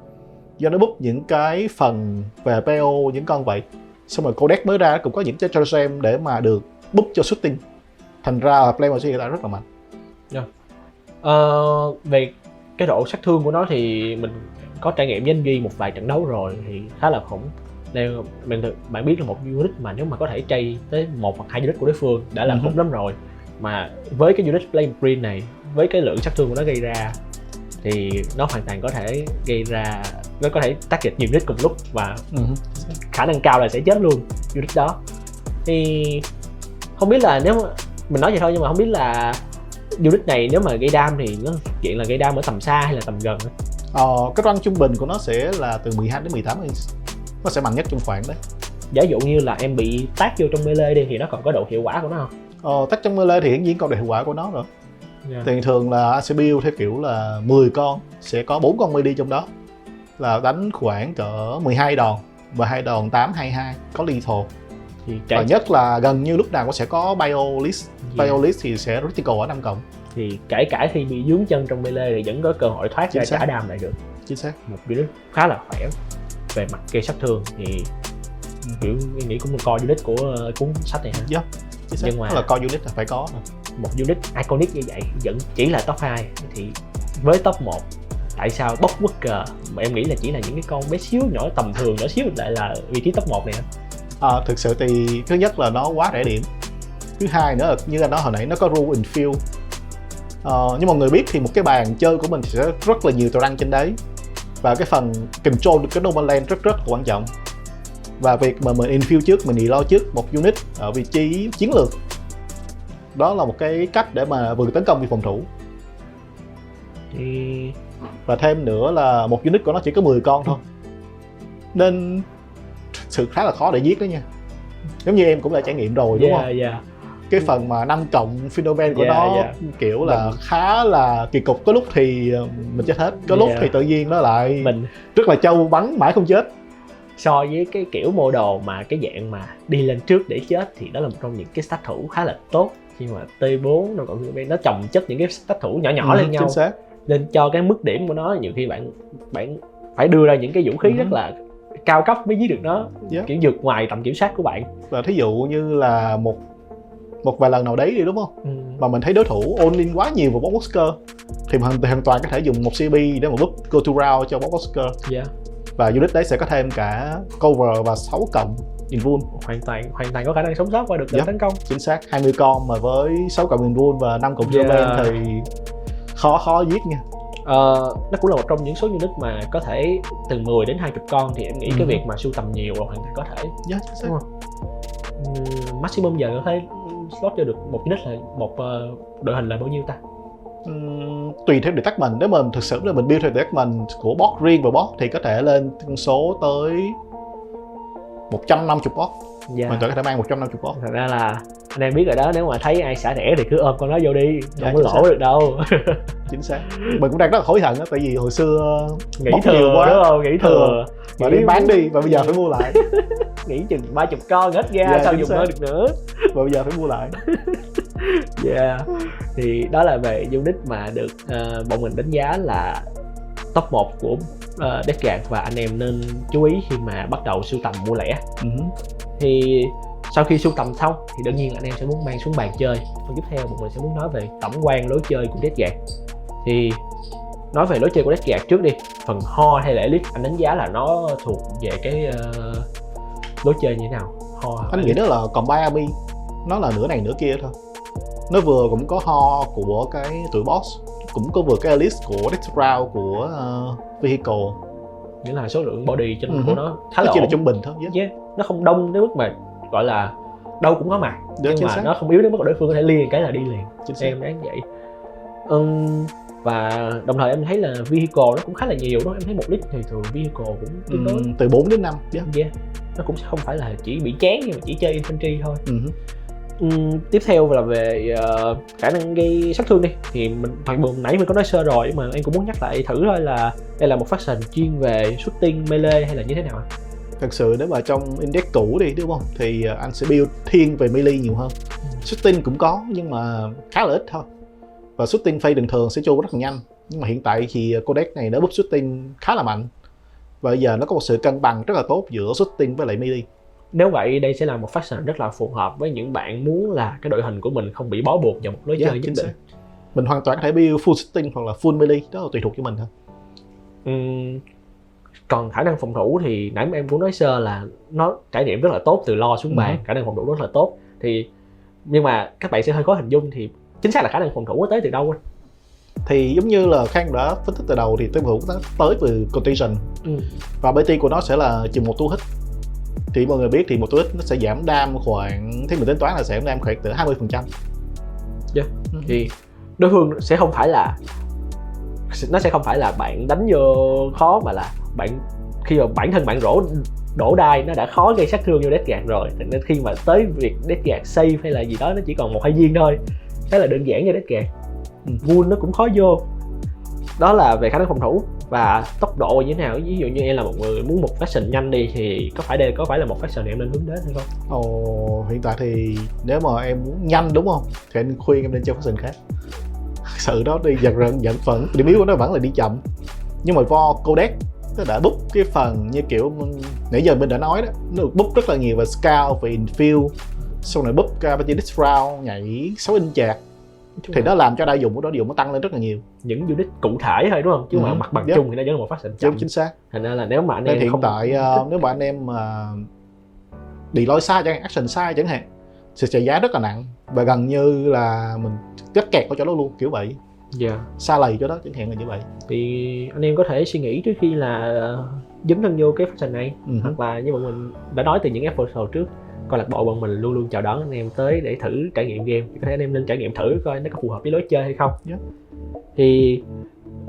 do nó búp những cái phần về PO, những con vậy. Xong rồi Codex mới ra cũng có những cái gem để mà được búp cho shooting. Thành ra là Flame hiện tại rất là mạnh. Về cái độ sát thương của nó thì mình có trải nghiệm với anh Duy một vài trận đấu rồi thì khá là khủng. Nên bạn biết là một unit mà nếu mà có thể chay tới 1 hoặc 2 unit của đối phương đã là khủng lắm rồi. Mà với cái unit Flame Print này, với cái lượng sát thương của nó gây ra thì nó hoàn toàn có thể gây ra, nó có thể target nhiều unit cùng lúc và khả năng cao là sẽ chết luôn unit đó. Thì không biết là nếu mà mình nói vậy thôi, nhưng mà không biết là unit này nếu mà gây đam thì nó chuyện là gây đam ở tầm xa hay là tầm gần? Cái rank trung bình của nó sẽ là từ 12 đến 18 inch. Nó sẽ mạnh nhất trong khoảng đấy. Giả dụ như là em bị tag vô trong melee đi thì nó còn có độ hiệu quả của nó không? Tag trong melee thì hiển nhiên còn độ hiệu quả của nó rồi. Thì thường là sẽ build theo kiểu là 10 con, sẽ có 4 con melee trong đó. Là đánh khoảng cỡ 12 đòn và 2 đòn 8-22, có lethal. Và nhất là gần như lúc nào cũng sẽ có Biolist. Biolist thì sẽ critical ở 5 cộng. Thì kể cả khi bị dướng chân trong melee thì vẫn có cơ hội thoát ra trả đam lại được. Chính xác. Một unit khá là khỏe. Về mặt gây sát thương thì kiểu em nghĩ cũng là core unit của cuốn sách này ha. Nhưng mà là core unit là phải có rồi. Một unit iconic như vậy vẫn chỉ là top 2 thì với top 1 tại sao Boxwalker mà em nghĩ là chỉ là những cái con bé xíu nhỏ tầm thường nhỏ xíu lại là vị trí top 1 này? Thực sự thì thứ nhất là nó quá rẻ điểm. Thứ hai nữa là như anh nói hồi nãy, nó có rule infill. Nhưng mà người biết thì một cái bàn chơi của mình sẽ rất là nhiều terrain trên đấy. Và cái phần control được cái normal land rất là quan trọng. Và việc mà mình infill trước, mình lo trước một unit ở vị trí chiến lược, đó là một cái cách để mà vừa tấn công vừa phòng thủ. Và thêm nữa là một unit của nó chỉ có 10 con thôi, nên sự khá là khó để giết đó nha. Giống như em cũng đã trải nghiệm rồi đúng không? Cái phần mà 5 cộng phenomen của nó kiểu là khá là kỳ cục. Có lúc thì mình chết hết, có lúc thì tự nhiên nó lại rất là trâu, bắn mãi không chết. So với cái kiểu mô đồ mà cái dạng mà đi lên trước để chết thì đó là một trong những cái sát thủ khá là tốt. Khi mà T4 nó chồng chất những cái sát thủ nhỏ nhỏ lên nhau, nên cho cái mức điểm của nó nhiều khi bạn phải đưa ra những cái vũ khí rất là cao cấp mới giết được nó, kiểu vượt ngoài tầm kiểm soát của bạn. Và thí dụ như là một vài lần nào đấy đi đúng không? Mà mình thấy đối thủ all-in quá nhiều vào Boxwalker thì hoàn toàn có thể dùng một CB để mà búp go to round cho Boxwalker. Và unit đấy sẽ có thêm cả cover và 6 cộng invuln. Hoàn toàn có khả năng sống sót qua được đợt tấn công. Chính xác, 20 con mà với 6 cộng invuln và 5 cộng phenomen thì khó giết nha. Nó cũng là một trong những số unit mà có thể từ 10 đến 20 con thì em nghĩ cái việc mà sưu tầm nhiều là hoàn toàn có thể. Chính xác. Đúng không? Maximum giờ có thể slot cho được một unit là một đội hình là bao nhiêu ta? Tùy theo detachment. Nếu mà thực sự là mình build theo detachment của boss riêng và boss thì có thể lên con số tới 150 boss. Mình có thể mang 150 boss. Thật ra là anh em biết rồi đó, nếu mà thấy ai xả rẻ thì cứ ôm con nó vô đi, không có lỗ được đâu. Chính xác. Mình cũng đang rất là hối hận đó, tại vì hồi xưa nghĩ thừa quá đúng không? Nghĩ thừa và đi bán đi và bây giờ phải mua lại. Nghĩ chừng 30 con hết ra sao dùng nó được nữa, và bây giờ phải mua lại. Thì đó là về unit mà được bọn mình đánh giá là top 1 của Deathguard và anh em nên chú ý khi mà bắt đầu sưu tầm mua lẻ. Thì sau khi sưu tầm xong thì đương nhiên là anh em sẽ muốn mang xuống bàn chơi. Phần tiếp theo bọn mình sẽ muốn nói về tổng quan lối chơi của Deathguard. Thì nói về lối chơi của Deathguard trước đi. Phần Horde hay là Elite anh đánh giá là nó thuộc về cái lối chơi như thế nào? Horde anh nghĩ đó là combat army, nó là nửa này nửa kia thôi. Nó vừa cũng có Horde của cái tụi boss, cũng có vừa cái Elite của Death Round của vehicle. Nghĩa là số lượng body trên của nó khá là chỉ là trung bình thôi. Nó không đông đến mức mà gọi là đâu cũng có mặt, nhưng mà nó không yếu đến mức mà đối phương có thể liền cái là đi liền. Em đáng vậy. Và đồng thời em thấy là vehicle nó cũng khá là nhiều đó, em thấy 1 lít thì thường vehicle cũng tương đối từ 4 đến 5. Yeah. Nó cũng không phải là chỉ bị chán nhưng mà chỉ chơi infantry thôi. Tiếp theo là về khả năng gây sát thương đi, thì mình nãy mình có nói sơ rồi, mà em cũng muốn nhắc lại thử thôi là đây là một faction chuyên về shooting melee hay là như thế nào? Thật sự nếu mà trong index cũ đi đúng không, thì anh sẽ build thiên về melee nhiều hơn. Shooting cũng có nhưng mà khá là ít thôi, và shooting phase thường sẽ trôi rất là nhanh. Nhưng mà hiện tại thì codex này nó búp shooting khá là mạnh, và bây giờ nó có một sự cân bằng rất là tốt giữa shooting với lại melee. Nếu vậy đây sẽ là một faction rất là phù hợp với những bạn muốn là cái đội hình của mình không bị bó buộc vào một lối chơi nhất định. Mình hoàn toàn có thể build full shooting hoặc là full melee, đó là tùy thuộc cho mình thôi. Còn khả năng phòng thủ thì nãy em cũng nói sơ là nó trải nghiệm rất là tốt từ lo xuống bàn, khả năng phòng thủ rất là tốt. Thì nhưng mà các bạn sẽ hơi khó hình dung thì chính xác là khả năng phòng thủ nó tới từ đâu anh? Thì giống như là Khang đã phân tích từ đầu thì phòng thủ nó tới từ contagion, và BT của nó sẽ là chừng 1 hit. Thì mọi người biết thì 1 hit nó sẽ giảm đam khoảng, thế mình tính toán là sẽ giảm đam khoảng từ 20%. Thì đối phương sẽ không phải là bạn đánh vô khó, mà là bạn khi mà bản thân bạn đổ đai nó đã khó gây sát thương vô Deathguard rồi, nên khi mà tới việc Deathguard save hay là gì đó nó chỉ còn 1-2 viên thôi, thế là đơn giản cho Deathguard. Wound nó cũng khó vô. Đó là về khả năng phòng thủ. Và tốc độ như thế nào, ví dụ như em là một người muốn một faction nhanh đi thì có phải là một faction em nên hướng đến hay không? Hiện tại thì nếu mà em muốn nhanh đúng không thì anh khuyên em nên chơi faction khác. Sự đó đi dần phần điểm yếu của nó vẫn là đi chậm, nhưng mà Vo Codex nó đã búp cái phần như kiểu nãy giờ mình đã nói đó, nó được búp rất là nhiều về scout, về infill, sau này búp capacity round nhảy 6 inch chạc, thì nó làm cho đa dụng của nó nó tăng lên rất là nhiều. Những unit cụ thể thôi đúng không, chứ mà mặt bằng chung thì nó vẫn là một faction chậm. Chính xác. Thành ra là nếu mà anh em hiện tại nếu mà anh em deploy sai chẳng hạn, action sai chẳng hạn, sẽ trả giá rất là nặng và gần như là mình gắt kẹt ở chỗ đó luôn, kiểu vậy. Xa lầy chỗ đó chẳng hạn là như vậy. Thì anh em có thể suy nghĩ trước khi là dấn thân vô cái faction này, hoặc là như bọn mình đã nói từ những episode trước, câu lạc bộ bọn mình luôn luôn chào đón anh em tới để thử trải nghiệm game. Có thể anh em nên trải nghiệm thử coi nó có phù hợp với lối chơi hay không. Thì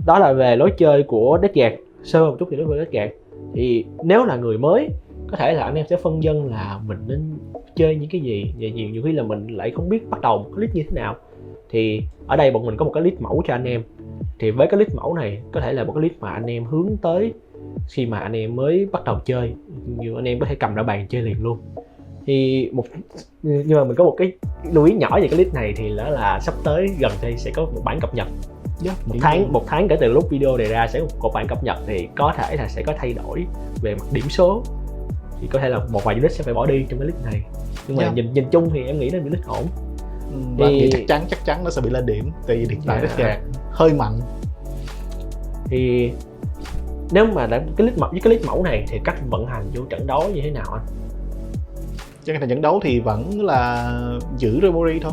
đó là về lối chơi của Deathguard. Sơ một chút về lối chơi Deathguard. Thì nếu là người mới, có thể là anh em sẽ phân vân là mình nên chơi những cái gì, và nhiều khi là mình lại không biết bắt đầu một cái list như thế nào. Thì ở đây bọn mình có một cái list mẫu cho anh em. Thì với cái list mẫu này có thể là một cái list mà anh em hướng tới khi mà anh em mới bắt đầu chơi, như anh em có thể cầm ra bàn chơi liền luôn. Thì nhưng mà mình có một cái lưu ý nhỏ về cái list này, thì đó là sắp tới gần đây sẽ có một bản cập nhật. Một tháng kể từ lúc video này ra sẽ có một bản cập nhật, thì có thể là sẽ có thay đổi về mặt điểm số, thì có thể là một vài unit sẽ phải bỏ đi trong cái list này. Nhưng mà nhìn chung thì em nghĩ nó bị list ổn. Và thì chắc chắn nó sẽ bị lên điểm, tại vì hiện tại Deathguard hơi mạnh. Thì nếu mà với cái list mẫu này thì cách vận hành vô trận đấu như thế nào anh? Chắc là trận đấu thì vẫn là giữ memory thôi,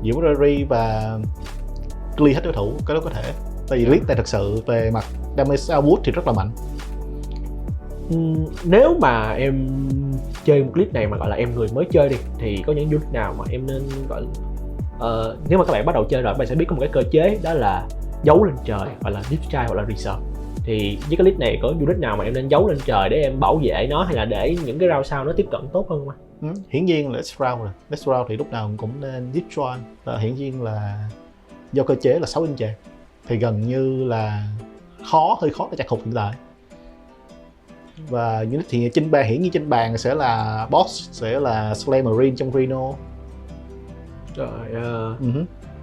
giữ memory và clear hết đối thủ, cái đó có thể. Tại vì list này thật sự về mặt damage output thì rất là mạnh. Nếu mà em chơi một list này mà gọi là em người mới chơi đi, thì có những unit nào mà em nên gọi là nếu mà các bạn bắt đầu chơi rồi, bạn sẽ biết có một cái cơ chế đó là giấu lên trời, gọi là deep strike hoặc là reserve. Thì với cái list này có unit nào mà em nên giấu lên trời để em bảo vệ nó, hay là để những cái round sau nó tiếp cận tốt hơn không anh? Hiển nhiên là next round thì lúc nào cũng nên deep strike, và hiển nhiên là do cơ chế là 6 inch chạc thì gần như là hơi khó để chặt hụt hiện tại. Và unit thì hiển nhiên trên bàn sẽ là boss, sẽ là Slay Marine trong Reno.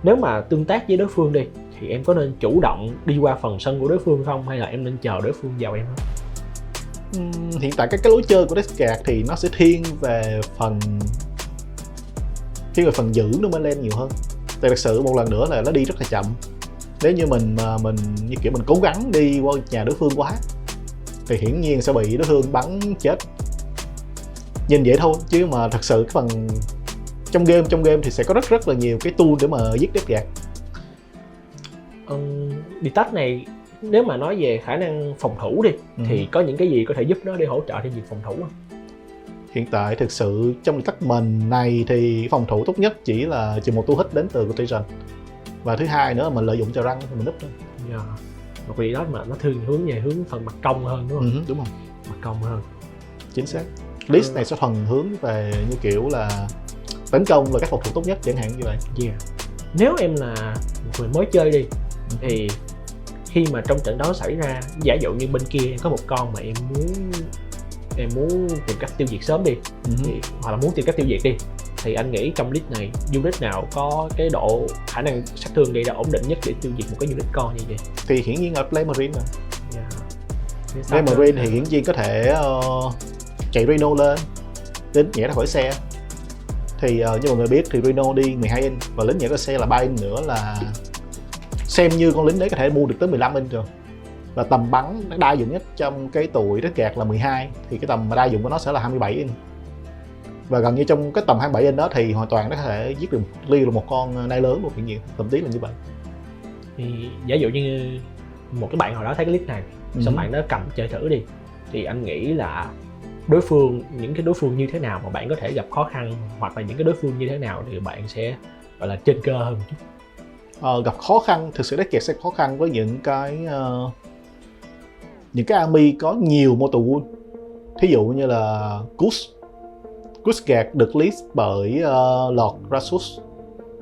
Nếu mà tương tác với đối phương đi, thì em có nên chủ động đi qua phần sân của đối phương không, hay là em nên chờ đối phương vào em không? Hiện tại cái lối chơi của Deathguard thì nó sẽ thiên về phần giữ nó mới lên nhiều hơn. Tại thật sự một lần nữa là nó đi rất là chậm. Nếu như mình như kiểu mình cố gắng đi qua nhà đối phương quá thì hiển nhiên sẽ bị đối phương bắn chết. Nhìn vậy thôi chứ mà thật sự cái phần trong game thì sẽ có rất là nhiều cái tool để mà giết Deathguard. Detach này nếu mà nói về khả năng phòng thủ đi, thì có những cái gì có thể giúp nó để hỗ trợ cho việc phòng thủ không? Hiện tại thực sự trong Detach mình này thì phòng thủ tốt nhất chỉ là chừng 1 hit đến từ Contagion. Và thứ hai nữa là mình lợi dụng cho răng thì mình núp thôi. Một vị đó mà nó thường hướng về hướng phần mặt cong hơn đúng không? Đúng không? Mặt cong hơn. Chính xác. List này sẽ thuần hướng về như kiểu là tấn công và các phòng thủ tốt nhất chẳng hạn như vậy. Nếu em là một người mới chơi đi thì khi mà trong trận đấu xảy ra, giả dụ như bên kia có một con mà em muốn tìm cách tiêu diệt sớm đi, thì, hoặc là muốn tìm cách tiêu diệt đi, thì anh nghĩ trong list này unit nào có cái độ khả năng sát thương gây ra ổn định nhất để tiêu diệt một cái unit con như vậy? Thì hiển nhiên là Flame Marine rồi. Flame Marine thì hiển nhiên có thể chạy Rhino lên, lính nhảy ra khỏi xe. Thì như mọi người biết thì Rhino đi 12 inch và lính nhảy ra xe là 3 inch nữa, là xem như con lính đấy có thể mua được tới 15 inch rồi. Và tầm bắn đa dụng nhất trong cái tuổi đất gạt là 12, thì cái tầm đa dụng của nó sẽ là 27 inch. Và gần như trong cái tầm 27 inch đó thì hoàn toàn nó có thể giết được một con nai lớn luôn, hiển nhiên tầm tí là như vậy. Thì giả dụ như một cái bạn nào đó thấy cái list này, xong bạn đó cầm chơi thử đi, thì anh nghĩ là những cái đối phương như thế nào mà bạn có thể gặp khó khăn, hoặc là những cái đối phương như thế nào thì bạn sẽ gọi là trên cơ hơn một chút? Gặp khó khăn, thực sự deck gạt sẽ khó khăn với những cái army có nhiều mortal wound. Thí dụ như là Kush gạt được list bởi Lord Rasus,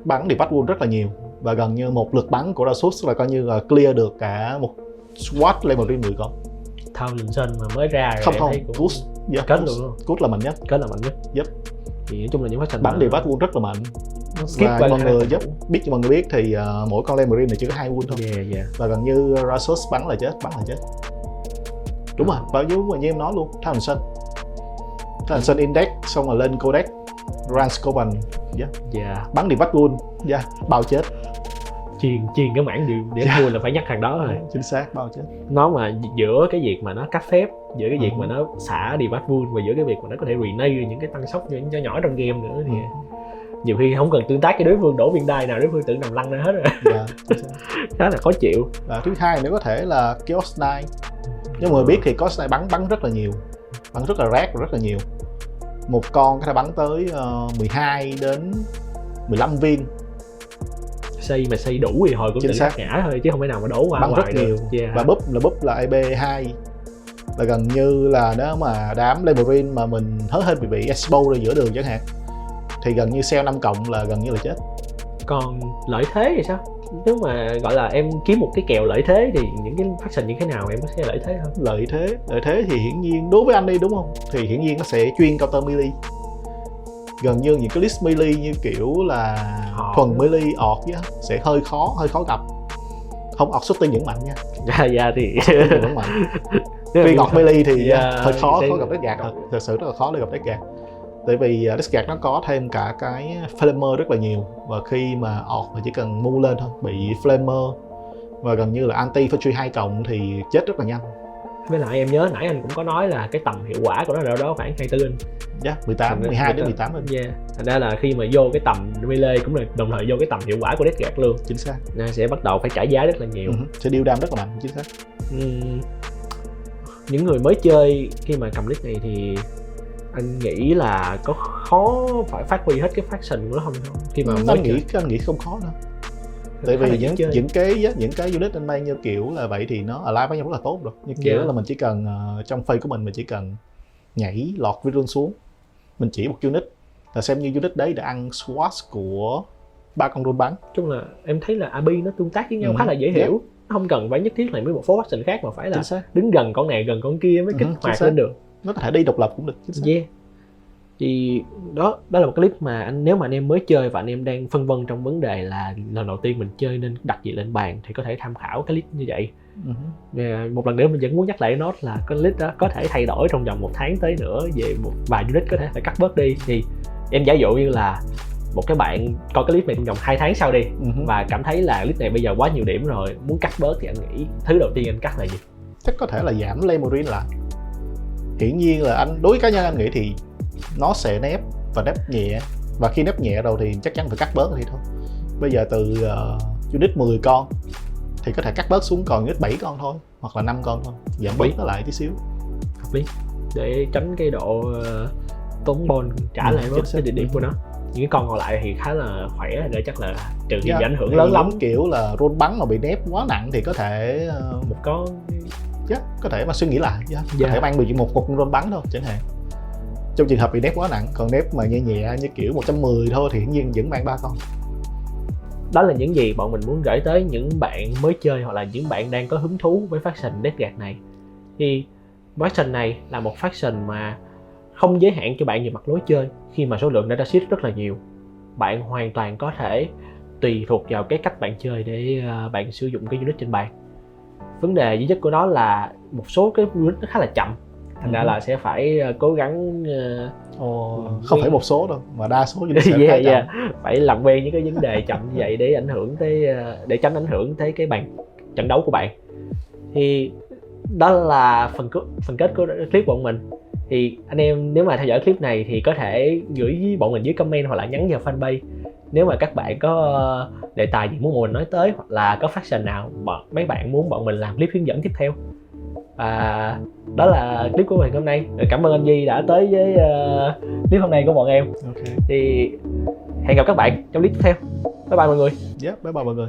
bắn thì bắt wound rất là nhiều, và gần như một lượt bắn của Rasus là coi như là clear được cả một squad lên một riêng 10 con. Townsend mà mới ra rồi không Kush kết luôn. Kush là mạnh nhất. Thì nói chung là những phát sinh bắn thì bắt wound rất là mạnh. Và mọi người cho mọi người biết thì mỗi con Marine này chỉ có 2 wound thôi. Và gần như Rasus bắn là chết. Đúng rồi, và như em nói luôn, Townsend index xong rồi lên codex Ranscovan, bắn thì bắt wound, bao chết. Chiền cái mảng để vui là phải nhắc thằng đó rồi. Chính xác, bao chết. Nó mà giữa cái việc mà nó cắt phép, giữa cái việc mà nó xả đi bắt wound, và giữa cái việc mà nó có thể rename những cái tăng sốc nhỏ nhỏ trong game nữa, thì nhiều khi không cần tương tác cái đối phương đổ viên đai nào, đối phương tự nằm lăn ra hết rồi. Khá là khó chịu. Thứ hai nữa có thể là Chaos Knight. Nếu mọi người biết thì Chaos Knight bắn rất là nhiều, bắn rất là rác và rất là nhiều. Một con có thể bắn tới 12 đến 15 viên. Xây đủ thì hồi cũng tự sát ngã thôi, chứ không phải nào mà đổ qua bắn rất nhiều. Và búp là EB2, là gần như là nếu mà đám Marine mà mình hớ hên bị expo ra giữa đường chẳng hạn, thì gần như sell 5 cộng là gần như là chết. Còn lợi thế thì sao? Nếu mà gọi là em kiếm một cái kèo lợi thế thì những cái faction như thế nào em có sẽ lợi thế hơn? Lợi thế thì hiển nhiên đối với anh đi, đúng không? Thì hiển nhiên nó sẽ chuyên counter melee. Gần như những cái list melee như kiểu là thuần melee orc sẽ hơi khó gặp. Không, orc xuất tinh vẫn mạnh nha. Thì vẫn mạnh. Vì orc melee thì hơi khó gặp deck gạt thật. Thật sự rất là khó để gặp deck gạt. Tại vì deck gạt nó có thêm cả cái flamer rất là nhiều, và khi mà orc mà chỉ cần move lên thôi bị flamer và gần như là anti infantry 2 cộng thì chết rất là nhanh. Với lại em nhớ nãy anh cũng có nói là cái tầm hiệu quả của nó đâu đó khoảng 24 inch. 12 đến 18 inch. Thành ra là khi mà vô cái tầm melee cũng là đồng thời vô cái tầm hiệu quả của deck gạt luôn. Chính xác. Nên sẽ bắt đầu phải trả giá rất là nhiều. Sẽ deal damage rất là mạnh, chính xác. Những người mới chơi khi mà cầm list này thì anh nghĩ là có khó phải phát huy hết cái faction của nó không? Khi mà anh nghĩ không khó đâu. Tại vì những cái unit anh mang như kiểu là vậy thì nó align với nhau rất là tốt rồi. Như kiểu là mình chỉ cần trong phase của mình chỉ cần nhảy lọt vision xuống, mình chỉ một unit là xem như unit đấy đã ăn squash của 3 con rune bắn. Chung là em thấy là AB nó tương tác với nhau khá là dễ hiểu. Nó không cần phải nhất thiết là với một phố faction khác, mà phải là đứng gần con này gần con kia mới kích hoạt lên được. Nó có thể đi độc lập cũng được. Thì đó là một cái clip mà nếu mà anh em mới chơi và anh em đang phân vân trong vấn đề là lần đầu tiên mình chơi nên đặt gì lên bàn, thì có thể tham khảo cái clip như vậy. Một lần nữa mình vẫn muốn nhắc lại nó là cái clip đó có thể thay đổi trong vòng 1 tháng tới nữa, về một vài unit có thể phải cắt bớt đi. Thì em giả dụ như là một cái bạn coi cái clip này trong vòng 2 tháng sau đi, và cảm thấy là clip này bây giờ quá nhiều điểm rồi, muốn cắt bớt, thì anh nghĩ thứ đầu tiên anh cắt là gì? Chắc có thể là giảm Marine lại. Hiển nhiên là đối với cá nhân anh nghĩ thì nó sẽ nép và nép nhẹ, và khi nép nhẹ rồi thì chắc chắn phải cắt bớt thì thôi. Bây giờ từ unit 10 con thì có thể cắt bớt xuống còn unit 7 con thôi, hoặc là 5 con thôi, giảm bớt nó lại tí xíu. Hợp lý, để tránh cái độ tốn bond trả lại bớt cái địa điểm của nó. những cái con còn lại thì khá là khỏe rồi, chắc là trừ khi bị ảnh hưởng thì lớn lắm. kiểu là roll bắn mà bị nép quá nặng thì có thể có thể mà suy nghĩ lại, có thể mang được một roll bắn thôi chẳng hạn, trong trường hợp bị nép quá nặng. Còn nép mà nhẹ nhẹ như kiểu 110 thôi thì hiển nhiên vẫn mang 3 con. Đó là những gì bọn mình muốn gửi tới những bạn mới chơi hoặc là những bạn đang có hứng thú với faction Deathguard này. Thì faction này là một faction mà không giới hạn cho bạn về mặt lối chơi, khi mà số lượng data sheet rất là nhiều. Bạn hoàn toàn có thể tùy thuộc vào cái cách bạn chơi để bạn sử dụng cái unit trên bàn. Vấn đề duy nhất của nó là một số cái unit nó khá là chậm, thành ra là sẽ phải cố gắng không phải một số đâu mà đa số unit sẽ chậm. Phải làm quen với cái vấn đề chậm như vậy để tránh ảnh hưởng tới cái bàn trận đấu của bạn. Thì đó là phần kết của clip của bọn mình. Thì anh em nếu mà theo dõi clip này thì có thể gửi với bọn mình dưới comment hoặc là nhắn vào fanpage nếu mà các bạn có đề tài gì muốn mình nói tới, hoặc là có faction nào mấy bạn muốn bọn mình làm clip hướng dẫn tiếp theo. Và đó là clip của mình hôm nay. Cảm ơn anh Duy đã tới với clip hôm nay của bọn em. Thì hẹn gặp các bạn trong clip tiếp theo. Bye bye mọi người. Bye bye mọi người.